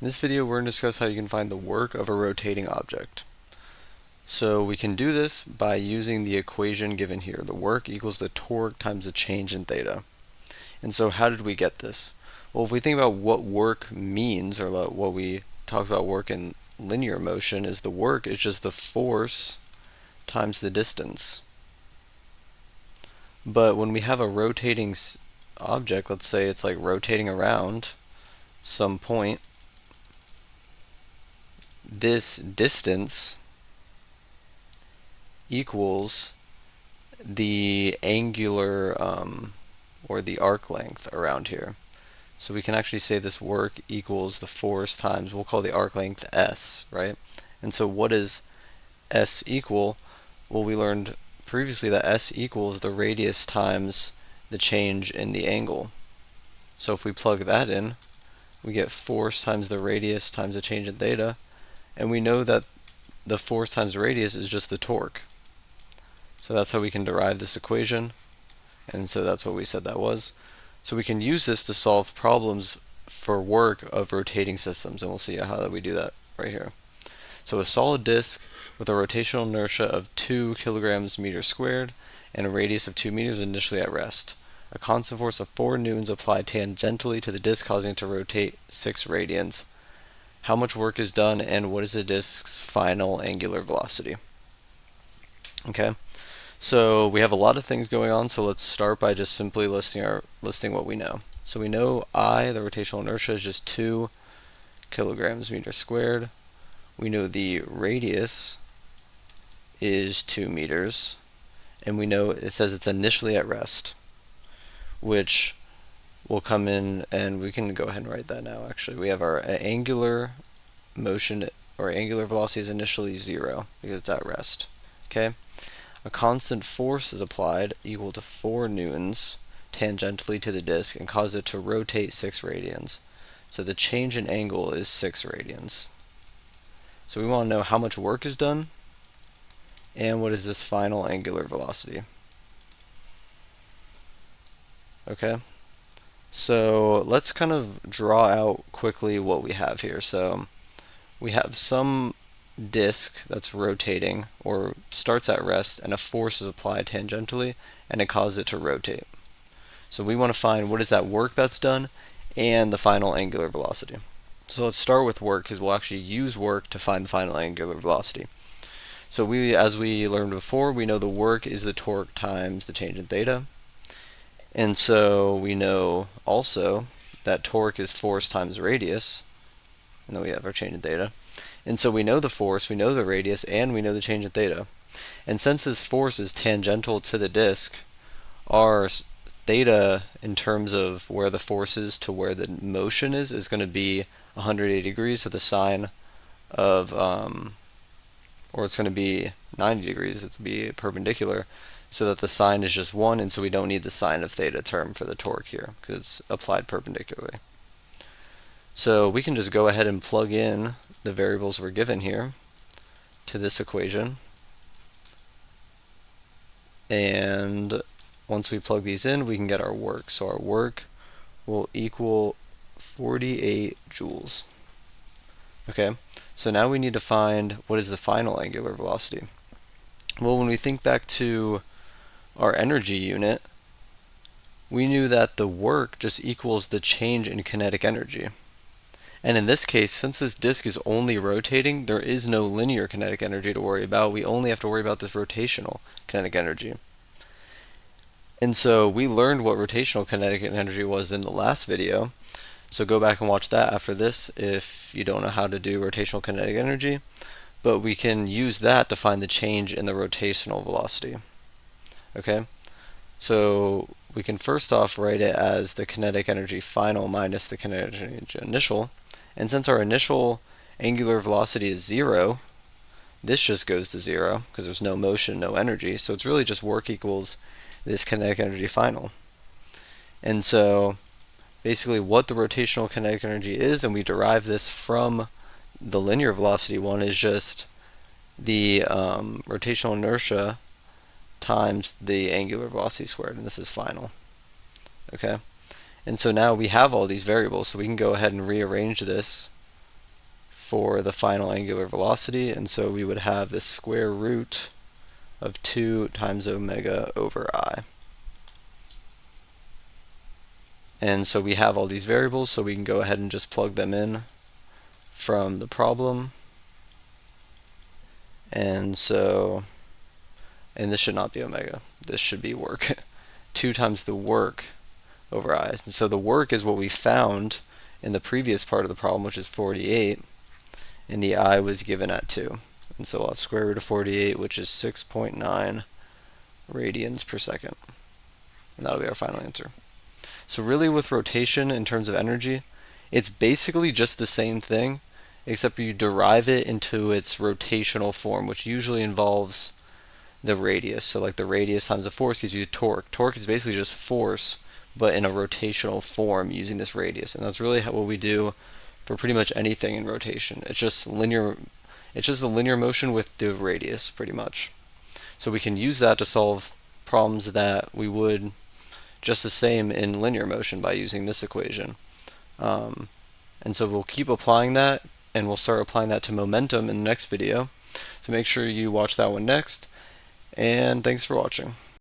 In this video, we're going to discuss how you can find the work of a rotating object. So we can do this by using the equation given here. The work equals the torque times the change in theta. And so how did we get this? Well, if we think about what work means, or what we talked about work in linear motion, is the work is just the force times the distance. But when we have a rotating object, let's say it's like rotating around some point, this distance equals the angular or the arc length around here. So we can actually say this work equals the force times, we'll call the arc length S, right? And so what is S equal? Well, we learned previously that S equals the radius times the change in the angle. So if we plug that in, we get force times the radius times the change in theta, and we know that the force times radius is just the torque. So that's how we can derive this equation, and so that's what we said that was. So we can use this to solve problems for work of rotating systems, and we'll see how we do that right here. So a solid disk with a rotational inertia of 2 kilograms meters squared and a radius of 2 meters initially at rest. A constant force of 4 newtons applied tangentially to the disk, causing it to rotate 6 radians. How much work is done, and what is the disk's final angular velocity? Okay, so we have a lot of things going on, so let's start by just simply listing what we know. So we know I, the rotational inertia, is just 2 kilograms meters squared. We know the radius is 2 meters, and we know it says it's initially at rest, which will come in, and we can go ahead and write that now actually. We have our angular motion, or angular velocity, is initially 0 because it's at rest. Okay, a constant force is applied equal to 4 newtons tangentially to the disk and cause it to rotate 6 radians. So the change in angle is 6 radians. So we want to know how much work is done and what is this final angular velocity. Okay, so let's kind of draw out quickly what we have here. So we have some disk that's rotating or starts at rest, and a force is applied tangentially and it causes it to rotate. So we want to find what is that work that's done and the final angular velocity. So let's start with work, because we'll actually use work to find the final angular velocity. So as we learned before, we know the work is the torque times the change in theta. And so we know also that torque is force times radius, and then we have our change in theta. And so we know the force, we know the radius, and we know the change in theta. And since this force is tangential to the disk, our theta in terms of where the force is to where the motion is going to be 180 degrees. So the sine of, or it's going to be 90 degrees, it's going to be perpendicular, so that the sine is just 1, and so we don't need the sine of theta term for the torque here, because it's applied perpendicularly. So we can just go ahead and plug in the variables we're given here to this equation, and once we plug these in, we can get our work. So our work will equal 48 joules. Okay, so now we need to find what is the final angular velocity. Well, when we think back to our energy unit, we knew that the work just equals the change in kinetic energy. And in this case, since this disk is only rotating, there is no linear kinetic energy to worry about. We only have to worry about this rotational kinetic energy. And so we learned what rotational kinetic energy was in the last video. So go back and watch that after this if you don't know how to do rotational kinetic energy. But we can use that to find the change in the rotational velocity. Okay, so we can first off write it as the kinetic energy final minus the kinetic energy initial. And since our initial angular velocity is 0, this just goes to 0 because there's no motion, no energy. So it's really just work equals this kinetic energy final. And so basically what the rotational kinetic energy is, and we derive this from the linear velocity one, is just the rotational inertia times the angular velocity squared, and this is final. Okay, and so now we have all these variables, so we can go ahead and rearrange this for the final angular velocity, and so we would have the square root of 2 times omega over I. And so we have all these variables, so we can go ahead and just plug them in from the problem. And so, and this should not be omega, this should be work. 2 times the work over I. And so the work is what we found in the previous part of the problem, which is 48, and the I was given at 2. And so we'll have square root of 48, which is 6.9 radians per second. And that'll be our final answer. So really with rotation in terms of energy, it's basically just the same thing, except you derive it into its rotational form, which usually involves the radius. So like the radius times the force gives you torque. Torque is basically just force, but in a rotational form using this radius. And that's really what we do for pretty much anything in rotation. It's just linear. It's just a linear motion with the radius, pretty much. So we can use that to solve problems that we would just the same in linear motion by using this equation. And so we'll keep applying that, and we'll start applying that to momentum in the next video. So make sure you watch that one next, and thanks for watching.